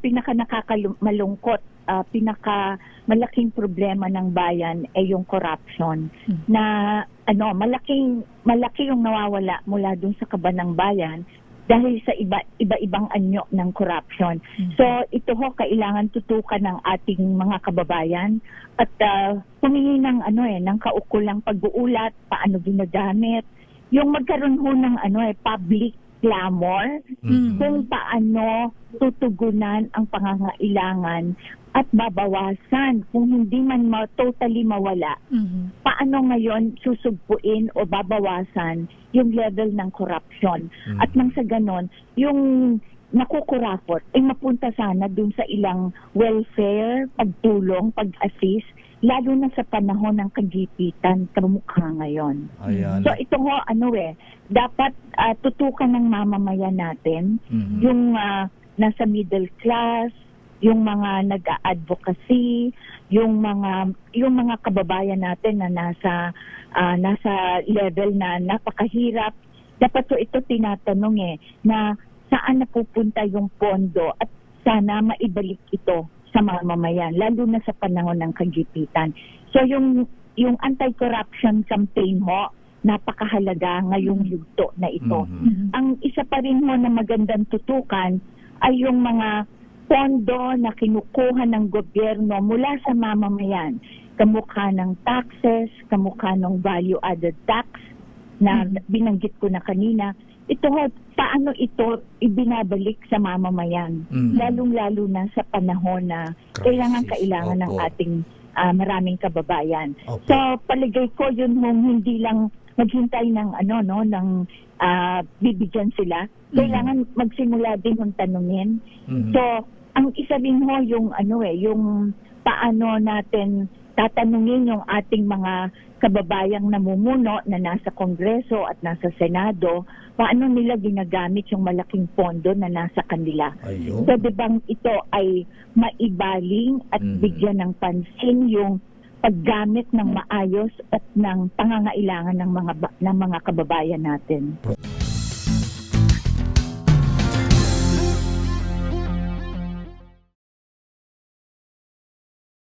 pinaka nakakamalungkot, pinaka malaking problema ng bayan ay yung corruption. Na malaki yung nawawala mula dun sa kaban ng bayan dahil sa iba-ibang anyo ng corruption. So ito ho, kailangan tutukan ng ating mga kababayan at humingi ng ng kaukulang pag-uulat, paano ginagamit, yung magkaroon ho ng public clamor kung paano tutugunan ang pangangailangan at babawasan kung hindi man totally mawala. Paano ngayon susugpuin o babawasan yung level ng corruption? At nang sa ganon, yung nakukurapot ay mapunta sana dun sa ilang welfare, pagtulong, pag-assist, lalo na sa panahon ng kagipitan kamukha ngayon. Ayan. So ito ho, dapat tutukan ng mamamayan natin, yung nasa middle class, yung mga nag-advocacy, yung mga kababayan natin na nasa level na napakahirap. Dapat so ito tinatanong na saan napupunta yung pondo at sana maibalik ito sa mamamayan, lalo na sa panahon ng kagipitan. So yung anti-corruption campaign ho, napakahalaga ngayong yugto na ito. Ang isa pa rin ho na magandang tutukan ay yung mga pondo na kinukuha ng gobyerno mula sa mamamayan, kamukha ng taxes, kamukha ng value-added tax na binanggit ko na kanina. Ito ho, paano ito ibinabalik sa mamamayan, lalong-lalo na sa panahon na kailangan ng ating maraming kababayan. So palagay ko yun hindi lang maghintay ng bibigyan sila, kailangan magsimula din ng tanungin. So ang isa din ho yung yung paano natin tatanungin yung ating mga kababayang namumuno na nasa Kongreso at nasa Senado, paano nila ginagamit yung malaking pondo na nasa kanila. Ayun. So dibang ito ay maibaling at bigyan ng pansin yung paggamit ng maayos at ng pangangailangan ng mga kababayan natin.